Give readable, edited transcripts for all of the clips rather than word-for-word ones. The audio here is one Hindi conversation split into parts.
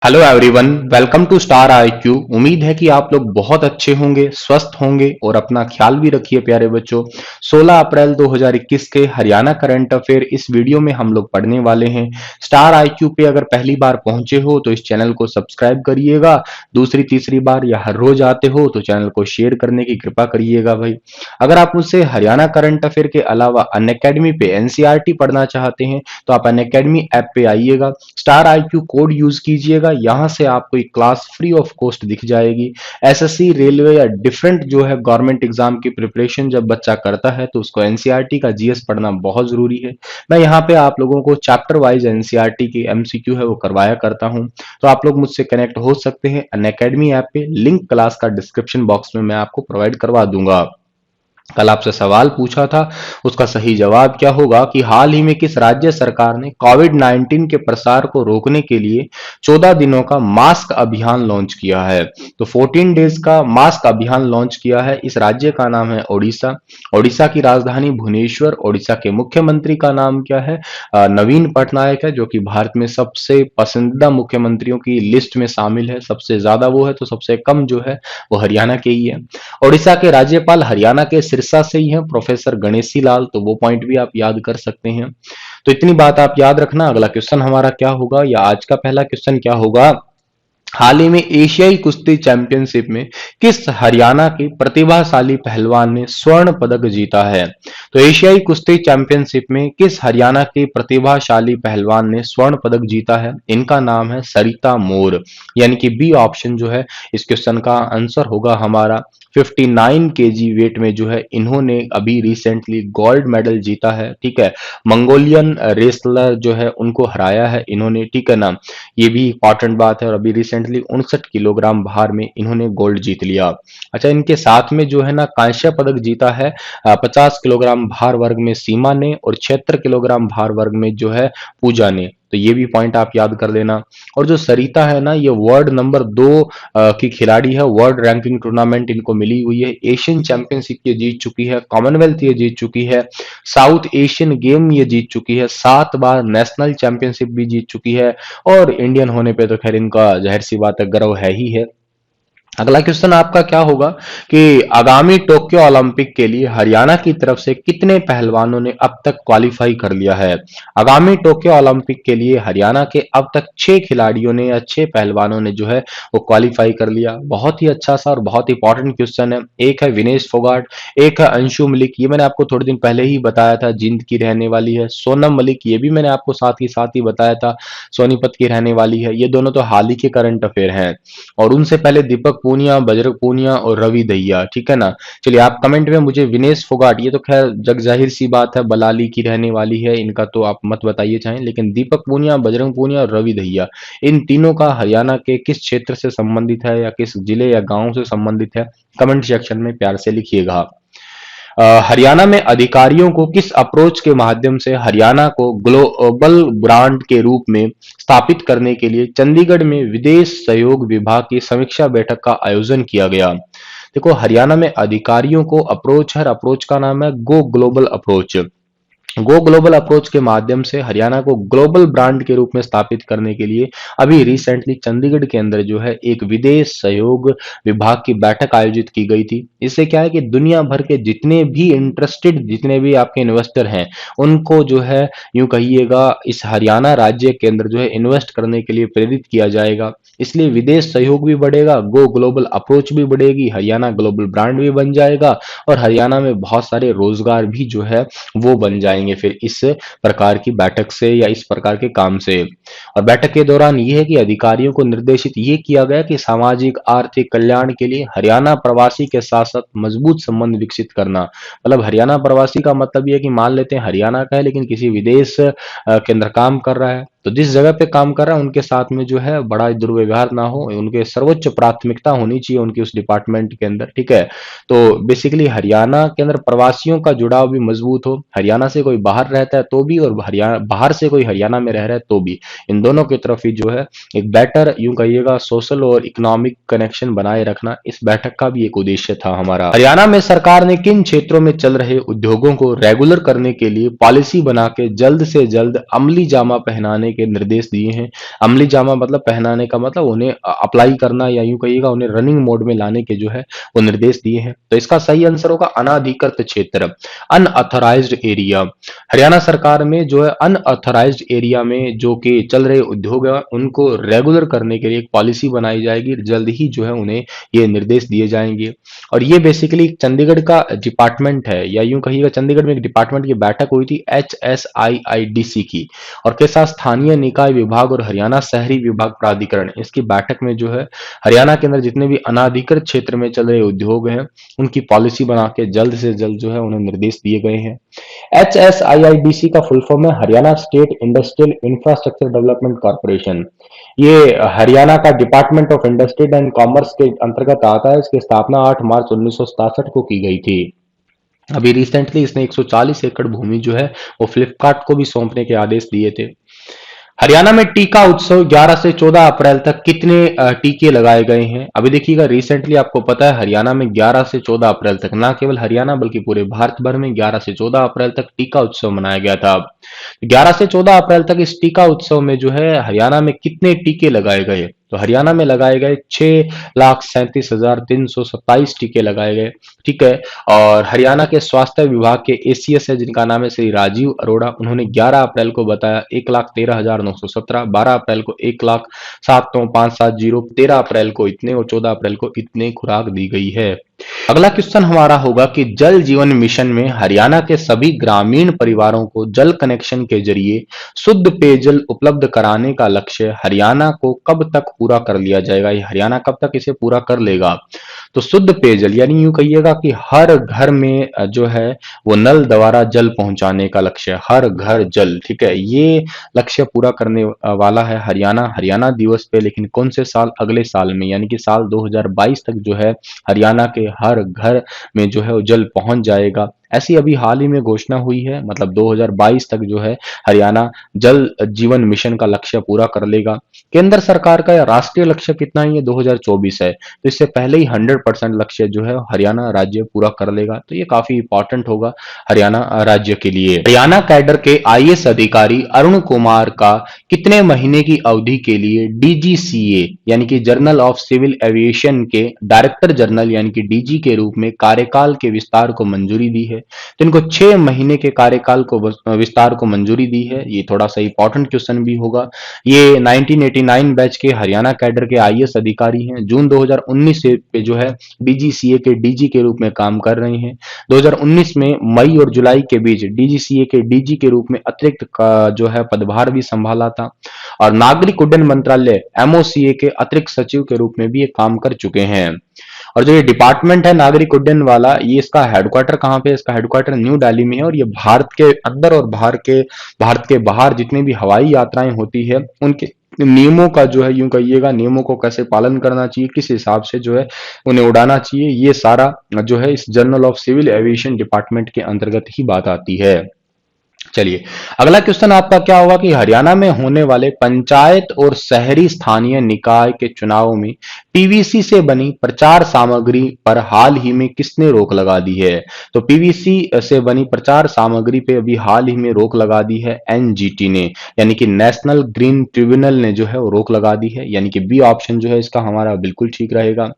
Hello everyone, welcome to Star IQ. उम्मीद है कि आप लोग बहुत अच्छे होंगे, स्वस्थ होंगे और अपना ख्याल भी रखिए प्यारे बच्चों। 16 अप्रैल 2021 के हरियाणा करंट अफेयर इस वीडियो में हम लोग पढ़ने वाले हैं। स्टार आईक्यू पे अगर पहली बार पहुंचे हो तो इस चैनल को सब्सक्राइब करिएगा। दूसरी तीसरी बार या हर रोज आते हो तो चैनल को शेयर करने की कृपा करिएगा भाई। अगर आप मुझसे हरियाणा करंट अफेयर के अलावा अनअकैडमी पे एनसीईआरटी पढ़ना चाहते हैं तो आप अनअकैडमी ऐप पे आइएगा, स्टार आईक्यू कोड यूज कीजिएगा। यहां से आपको एक क्लास फ्री ऑफ कॉस्ट दिख जाएगी। एसएससी, रेलवे या डिफरेंट जो है गवर्नमेंट एग्जाम की प्रिपरेशन जब बच्चा करता है तो उसको एनसीईआरटी का जीएस पढ़ना बहुत जरूरी है। मैं यहाँ पे आप लोगों को चैप्टर वाइज एनसीईआरटी की एमसीक्यू है वो करवाया करता हूँ। तो आप लोग मुझसे कनेक्ट हो सकते हैं अनअकैडमी ऐप पे। लिंक क्लास का डिस्क्रिप्शन बॉक्स में मैं आपको प्रोवाइड करवा दूंगा। कल आपसे सवाल पूछा था, उसका सही जवाब क्या होगा कि हाल ही में किस राज्य सरकार ने कोविड 19 के प्रसार को रोकने के लिए 14 दिनों का मास्क अभियान लॉन्च किया है। तो 14 डेज का मास्क अभियान लॉन्च किया है। इस राज्य का नाम है ओडिशा। ओडिशा की राजधानी भुवनेश्वर। ओडिशा के मुख्यमंत्री का नाम क्या है? नवीन पटनायक है, जो कि भारत में सबसे पसंदीदा मुख्यमंत्रियों की लिस्ट में शामिल है। सबसे ज्यादा वो है तो सबसे कम जो है वो हरियाणा के ही है। ओडिशा के राज्यपाल हरियाणा के सिरसा से ही हैं, प्रोफेसर गणेशी लाल। तो वो पॉइंट भी आप याद कर सकते हैं। तो इतनी बात आप याद रखना। अगला क्वेश्चन हमारा क्या होगा, या आज का पहला क्वेश्चन क्या होगा? हाल ही में एशियाई कुश्ती चैंपियनशिप में किस हरियाणा के प्रतिभाशाली पहलवान ने स्वर्ण पदक जीता है? तो एशियाई कुश्ती चैंपियनशिप में किस हरियाणा के प्रतिभाशाली पहलवान ने स्वर्ण पदक जीता है? इनका नाम है सरिता मोर। यानी कि बी ऑप्शन जो है इस क्वेश्चन का आंसर होगा हमारा। 59 केजी वेट में जो है इन्होंने अभी रिसेंटली गोल्ड मेडल जीता है। ठीक है, मंगोलियन रेसलर जो है उनको हराया है इन्होंने। ठीक है ना, ये भी इंपॉर्टेंट बात है। और अभी रिसेंटली 59 किलोग्राम भार में इन्होंने गोल्ड जीत लिया। अच्छा, इनके साथ में जो है ना कांस्य पदक जीता है 50 किलोग्राम भार वर्ग में सीमा ने, और 76 किलोग्राम भार वर्ग में जो है पूजा ने। तो ये भी पॉइंट आप याद कर लेना। और जो सरिता है ना, ये वर्ल्ड नंबर 2 की खिलाड़ी है। वर्ल्ड रैंकिंग टूर्नामेंट इनको मिली हुई है। एशियन चैंपियनशिप ये जीत चुकी है, कॉमनवेल्थ ये जीत चुकी है, साउथ एशियन गेम ये जीत चुकी है, 7 बार नेशनल चैंपियनशिप भी जीत चुकी है। और इंडियन होने पे तो खैर इनका जाहिर सी बात है गर्व है ही है। अगला क्वेश्चन आपका क्या होगा कि आगामी टोक्यो ओलंपिक के लिए हरियाणा की तरफ से कितने पहलवानों ने अब तक क्वालिफाई कर लिया है? आगामी टोक्यो ओलंपिक के लिए हरियाणा के अब तक 6 खिलाड़ियों ने या 6 पहलवानों ने जो है वो क्वालिफाई कर लिया। बहुत ही अच्छा सा और बहुत इंपॉर्टेंट क्वेश्चन है। एक है विनेश फोगाट, एक है अंशु मलिक, ये मैंने आपको थोड़े दिन पहले ही बताया था, जींद की रहने वाली है। सोनम मलिक, ये भी मैंने आपको साथ ही बताया था, सोनीपत की रहने वाली है। ये दोनों तो हाल ही के करंट अफेयर हैं। और उनसे पहले दीपक पूनिया, बजरंग पूनिया और रवि दहिया। ठीक है ना। चलिए आप कमेंट में मुझे विनेश फोगाट, ये तो खैर जग जाहिर सी बात है बलाली की रहने वाली है, इनका तो आप मत बताइए चाहें, लेकिन दीपक पूनिया, बजरंग पूनिया और रवि दहिया, इन तीनों का हरियाणा के किस क्षेत्र से संबंधित है या किस जिले या गांव से संबंधित है? कमेंट सेक्शन में प्यार से लिखिएगा। हरियाणा में अधिकारियों को किस अप्रोच के माध्यम से हरियाणा को ग्लोबल ब्रांड के रूप में स्थापित करने के लिए चंडीगढ़ में विदेश सहयोग विभाग की समीक्षा बैठक का आयोजन किया गया? देखो, हरियाणा में अधिकारियों को अप्रोच है, अप्रोच का नाम है go global approach. Go global approach के माध्यम से हरियाणा को ग्लोबल ब्रांड के रूप में स्थापित करने के लिए अभी रिसेंटली चंडीगढ़ के अंदर जो है एक विदेश सहयोग विभाग की बैठक आयोजित की गई थी। इससे क्या है कि दुनिया भर के जितने भी इंटरेस्टेड, जितने भी आपके इन्वेस्टर हैं, उनको जो है यूं कहिएगा इस हरियाणा राज्य के अंदर जो है इन्वेस्ट करने के लिए प्रेरित किया जाएगा। इसलिए विदेश सहयोग भी बढ़ेगा, गो ग्लोबल अप्रोच भी बढ़ेगी, हरियाणा ग्लोबल ब्रांड भी बन जाएगा, और हरियाणा में बहुत सारे रोजगार भी जो है वो बन जाएंगे फिर इस प्रकार की बैठक से या इस प्रकार के काम से। और बैठक के दौरान यह है कि अधिकारियों को निर्देशित ये किया गया कि सामाजिक आर्थिक कल्याण के लिए हरियाणा प्रवासी के साथ साथ मजबूत संबंध विकसित करना। मतलब हरियाणा प्रवासी का मतलब यह है कि मान लेते हैं हरियाणा का है लेकिन किसी विदेश के अंदर काम कर रहा है, तो जिस जगह पे काम कर रहा है उनके साथ में जो है बड़ा दुर्व्यवहार ना हो, उनके सर्वोच्च प्राथमिकता होनी चाहिए उनकी उस डिपार्टमेंट के अंदर। ठीक है, तो बेसिकली हरियाणा के अंदर प्रवासियों का जुड़ाव भी मजबूत हो। हरियाणा से कोई बाहर रहता है तो भी, और हरियाणा बाहर से कोई हरियाणा में रह रहा है तो भी, इन दोनों की तरफ ही जो है एक बेटर यूं कहिएगा सोशल और इकोनॉमिक कनेक्शन बनाए रखना इस बैठक का भी एक उद्देश्य था हमारा। हरियाणा में सरकार ने किन क्षेत्रों में चल रहे उद्योगों को रेगुलर करने के लिए पॉलिसी बना के जल्द से जल्द अमली जामा पहनाने पहनाने के निर्देश दिए हैं। अमली जामा मतलब पहनाने का मतलब उन्हें अप्लाई करना या यूं कहिएगा उन्हें रनिंग मोड में लाने के जो है वो निर्देश दिए हैं। तो इसका सही आंसर होगा अनाधिकृत क्षेत्र, अनऑथराइज्ड एरिया। हरियाणा सरकार में जो है अनऑथराइज्ड एरिया में जो कि चल रहे उद्योग है उनको रेगुलर करने के लिए एक पॉलिसी बनाई जाएगी, जल्द ही जो है उन्हें ये निर्देश दिए जाएंगे। और ये बेसिकली चंडीगढ़ का डिपार्टमेंट है, या यूं कहिएगा चंडीगढ़ में एक डिपार्टमेंट की बैठक हुई थी HSIIDC की, और के साथ स्थानीय निकाय विभाग और हरियाणा शहरी विभाग प्राधिकरण, इसकी बैठक में जो है हरियाणा के अंदर जितने भी अनाधिकृत क्षेत्र में चल रहे उद्योग हैं उनकी पॉलिसी बना के जल्द से जल्द जो है उन्हें निर्देश दिए गए हैं। HSIIDC का फुल फॉर्म है Haryana state industrial infrastructure development corporation. ये हरियाणा का department of industry and commerce के अंतर्गत आता है। इसकी स्थापना 8 मार्च 1967 को की गई थी। अभी रिसेंटली इसने 140 एकड़ भूमि जो है वो फ्लिपकार्ट को भी सौंपने के आदेश दिए थे। हरियाणा में टीका उत्सव 11 से 14 अप्रैल तक कितने टीके लगाए गए हैं? अभी देखिएगा रिसेंटली आपको पता है हरियाणा में 11 से 14 अप्रैल तक, ना केवल हरियाणा बल्कि पूरे भारत भर में 11 से 14 अप्रैल तक टीका उत्सव मनाया गया था। 11 से 14 अप्रैल तक इस टीका उत्सव में जो है हरियाणा में कितने टीके लगाए गए? तो हरियाणा में लगाए गए 6,37,327 टीके लगाए गए। ठीक है। और हरियाणा के स्वास्थ्य विभाग के एसीएस है जिनका नाम है श्री राजीव अरोड़ा, उन्होंने 11 अप्रैल को बताया 1,13,917, 12 अप्रैल को 1,07,570, 13 अप्रैल को इतने और 14 अप्रैल को इतने खुराक दी गई है। अगला क्वेश्चन हमारा होगा कि जल जीवन मिशन में हरियाणा के सभी ग्रामीण परिवारों को जल कनेक्शन के जरिए शुद्ध पेयजल उपलब्ध कराने का लक्ष्य हरियाणा को कब तक पूरा कर लिया जाएगा? ये हरियाणा कब तक इसे पूरा कर लेगा? तो शुद्ध पेयजल यानी यूं कहिएगा कि हर घर में जो है वो नल द्वारा जल पहुंचाने का लक्ष्य, हर घर जल। ठीक है, ये लक्ष्य पूरा करने वाला है हरियाणा दिवस पे। लेकिन कौन से साल? अगले साल में, यानी कि साल 2022 तक जो है हरियाणा के हर घर में जो है वो जल पहुंच जाएगा। ऐसी अभी हाल ही में घोषणा हुई है, मतलब 2022 तक जो है हरियाणा जल जीवन मिशन का लक्ष्य पूरा कर लेगा। केंद्र सरकार का राष्ट्रीय लक्ष्य कितना है? ये 2024 है, तो इससे पहले ही 100% लक्ष्य जो है हरियाणा राज्य पूरा कर लेगा। तो ये काफी इंपॉर्टेंट होगा हरियाणा राज्य के लिए। हरियाणा कैडर के आईएएस अधिकारी अरुण कुमार का कितने महीने की अवधि के लिए डीजीसीए यानी कि जर्नल ऑफ सिविल एविएशन के डायरेक्टर जनरल यानी कि डीजी के रूप में कार्यकाल के विस्तार को मंजूरी दी है? तो इनको 6 महीने के कार्यकाल को विस्तार को मंजूरी दी है। ये थोड़ा सा इंपॉर्टेंट क्वेश्चन भी होगा। ये 1989 बैच के हरियाणा कैडर के आईएएस अधिकारी हैं। जून 2019 से पे जो है डीजीसीए के डीजी के रूप में काम कर रहे हैं। 2019 में मई और जुलाई के बीच डीजीसीए के डीजी के रूप में अतिरिक्त जो है पदभार भी संभाला था, और नागरिक उड्डयन मंत्रालय एमओसीए के अतिरिक्त सचिव के रूप में भी ये काम कर चुके हैं। और जो ये डिपार्टमेंट है नागरिक उड्डयन वाला, ये इसका हेडक्वार्टर कहाँ पे? इसका हेडक्वार्टर न्यू दिल्ली में है। और ये भारत के अंदर और भारत के बाहर जितनी भी हवाई यात्राएं होती है उनके नियमों का जो है यूं कहिएगा नियमों को कैसे पालन करना चाहिए, किस हिसाब से जो है उन्हें उड़ाना चाहिए, ये सारा जो है इस journal of civil aviation department के अंतर्गत ही बात आती है। चलिए अगला क्वेश्चन आपका क्या होगा कि हरियाणा में होने वाले पंचायत और शहरी स्थानीय निकाय के चुनाव में पीवीसी से बनी प्रचार सामग्री पर हाल ही में किसने रोक लगा दी है? तो पीवीसी से बनी प्रचार सामग्री पे अभी हाल ही में रोक लगा दी है एनजीटी ने, यानी कि नेशनल ग्रीन ट्रिब्यूनल ने जो है वो रोक लगा दी है, यानी कि बी ऑप्शन जो है इसका हमारा बिल्कुल ठीक रहेगा।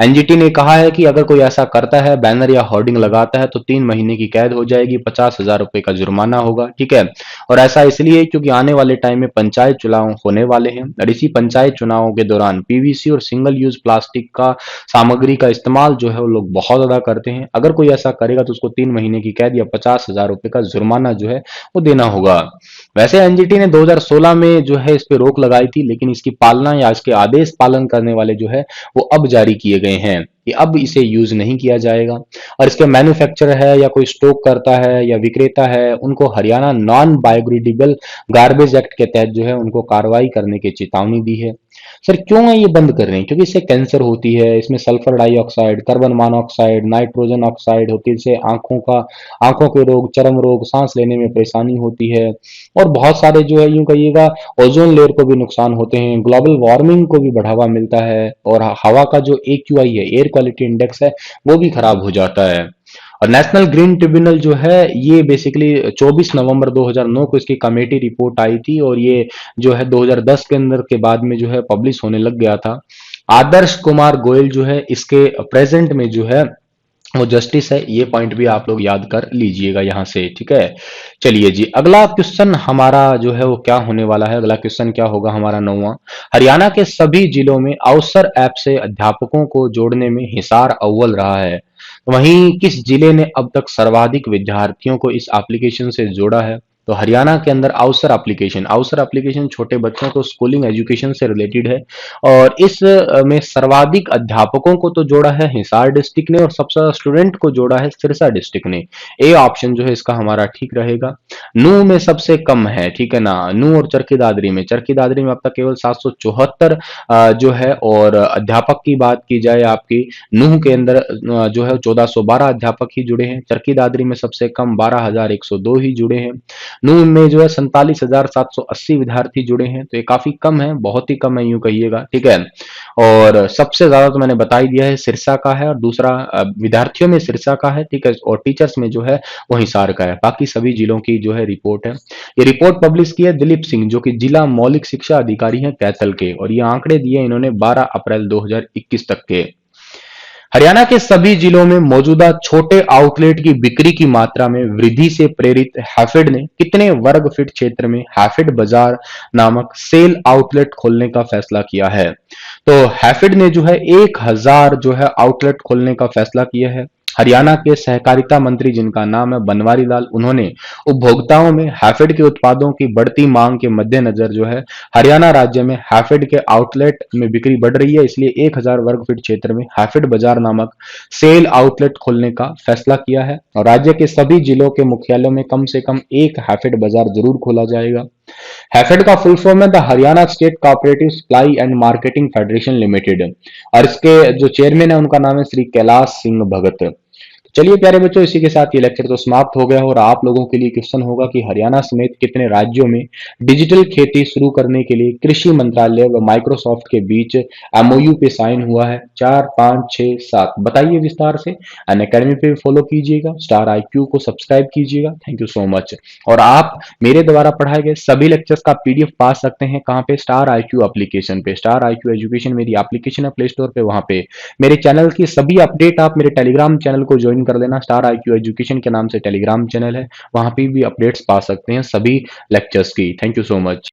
एनजीटी ने कहा है कि अगर कोई ऐसा करता है, बैनर या होर्डिंग लगाता है, तो 3 महीने की कैद हो जाएगी, 50,000 रुपए का जुर्माना होगा। ठीक है, और ऐसा इसलिए क्योंकि आने वाले टाइम में पंचायत चुनाव होने वाले हैं, और इसी पंचायत चुनावों के दौरान पीवीसी और सिंगल यूज प्लास्टिक का सामग्री का इस्तेमाल जो है वो लोग बहुत ज्यादा करते हैं। अगर कोई ऐसा करेगा तो उसको 3 महीने की कैद या 50,000 रुपए का जुर्माना जो है वो देना होगा। वैसे एनजीटी ने 2016 में जो है इस पे रोक लगाई थी, लेकिन इसकी पालना या इसके आदेश पालन करने वाले जो है वो अब जारी किए गए हैं कि अब इसे यूज नहीं किया जाएगा। और इसके मैन्युफैक्चरर है या कोई स्टॉक करता है या विक्रेता है, उनको Haryana non biodegradable garbage act के तहत जो है उनको कार्रवाई करने की चेतावनी दी है। सर क्यों है ये बंद कर रहे हैं? क्योंकि इससे कैंसर होती है, इसमें sulphur dioxide, carbon monoxide, nitrogen oxide होती है, इससे आंखों के रोग, चर्म रोग, सांस लेने में परेशानी होती है, और बहुत सारे जो है यूं कहिएगा ओजोन लेयर को भी नुकसान होते हैं, ग्लोबल वार्मिंग को भी बढ़ावा मिलता है, और हवा का जो AQI है, एयर क्वालिटी इंडेक्स है, वो भी खराब हो जाता है। और नेशनल ग्रीन ट्रिब्यूनल जो है ये बेसिकली 24 नवंबर 2009 को इसकी कमेटी रिपोर्ट आई थी और ये जो है 2010 के अंदर के बाद में जो है पब्लिश होने लग गया था। आदर्श कुमार गोयल जो है इसके प्रेजेंट में जो है वो जस्टिस है, ये पॉइंट भी आप लोग याद कर लीजिएगा यहां से, ठीक है। चलिए जी, अगला क्वेश्चन हमारा जो है वो क्या होने वाला है, अगला क्वेश्चन क्या होगा हमारा 9वां। हरियाणा के सभी जिलों में अवसर ऐप से अध्यापकों को जोड़ने में हिसार अव्वल रहा है। वहीं किस जिले ने अब तक सर्वाधिक विद्यार्थियों को इस एप्लीकेशन से जोड़ा है? तो हरियाणा के अंदर अवसर एप्लीकेशन छोटे बच्चों को स्कूलिंग एजुकेशन से रिलेटेड है और इस में सर्वाधिक अध्यापकों को तो जोड़ा है हिसार डिस्ट्रिक्ट ने और सबसे ज्यादा स्टूडेंट को जोड़ा है सिरसा डिस्ट्रिक्ट ने। ए ऑप्शन जो है इसका हमारा ठीक रहेगा। नूह में सबसे कम है, ठीक है ना, नूह और चरखी दादरी में अब तक केवल 774 जो है, और अध्यापक की बात की जाए आपकी नूह के अंदर जो है 1412 अध्यापक ही जुड़े हैं। चरखी दादरी में सबसे कम 12102 ही जुड़े हैं। नून में जो है 47,780 विद्यार्थी जुड़े हैं, तो ये काफी कम है, बहुत ही कम है यूं कहिएगा, ठीक है। और सबसे ज्यादा तो मैंने बता ही दिया है सिरसा का है, और दूसरा विद्यार्थियों में सिरसा का है, ठीक है, और टीचर्स में जो है वो हिसार का है। बाकी सभी जिलों की जो है रिपोर्ट है। ये रिपोर्ट पब्लिश की है दिलीप सिंह, जो कि जिला मौलिक शिक्षा अधिकारी हैं कैथल के, और ये आंकड़े दिए इन्होंने 12 अप्रैल 2021 तक के। हरियाणा के सभी जिलों में मौजूदा छोटे आउटलेट की बिक्री की मात्रा में वृद्धि से प्रेरित हैफेड ने कितने वर्ग फीट क्षेत्र में हैफेड बाजार नामक सेल आउटलेट खोलने का फैसला किया है? तो हैफेड ने जो है 1000 जो है आउटलेट खोलने का फैसला किया है। हरियाणा के सहकारिता मंत्री जिनका नाम है बनवारी लाल, उन्होंने उपभोक्ताओं में हैफेड के उत्पादों की बढ़ती मांग के मद्देनजर जो है हरियाणा राज्य में हैफेड के आउटलेट में बिक्री बढ़ रही है, इसलिए 1000 वर्ग फीट क्षेत्र में हैफेड बाजार नामक सेल आउटलेट खोलने का फैसला किया है। और राज्य के सभी जिलों के मुख्यालयों में कम से कम एक हैफेड बाजार जरूर खोला जाएगा। हैफेड का फुल फॉर्म है the Haryana state cooperative supply and marketing federation limited, और इसके जो चेयरमैन है उनका नाम है श्री कैलाश सिंह भगत। चलिए प्यारे बच्चों, इसी के साथ ये लेक्चर तो समाप्त हो गया, और आप लोगों के लिए क्वेश्चन होगा कि हरियाणा समेत कितने राज्यों में डिजिटल खेती शुरू करने के लिए कृषि मंत्रालय व माइक्रोसॉफ्ट के बीच एमओयू पे साइन हुआ है? 4, 5, 6, 7 बताइए विस्तार से। अन अकेडमी पे फॉलो कीजिएगा, स्टार आईक्यू को सब्सक्राइब कीजिएगा। Thank you so much. और आप मेरे द्वारा पढ़ाए गए सभी लेक्चर्स का पीडीएफ पा सकते हैं कहाँ पे? स्टार आईक्यू एप्लीकेशन पे। स्टार आईक्यू एजुकेशन मेरी एप्लीकेशन है प्ले स्टोर पे, वहां पे मेरे चैनल की सभी अपडेट आप मेरे टेलीग्राम चैनल को ज्वाइन कर लेना। स्टार आईक्यू एजुकेशन के नाम से टेलीग्राम चैनल है, वहां पे भी अपडेट्स पा सकते हैं सभी लेक्चर्स की। Thank you so much.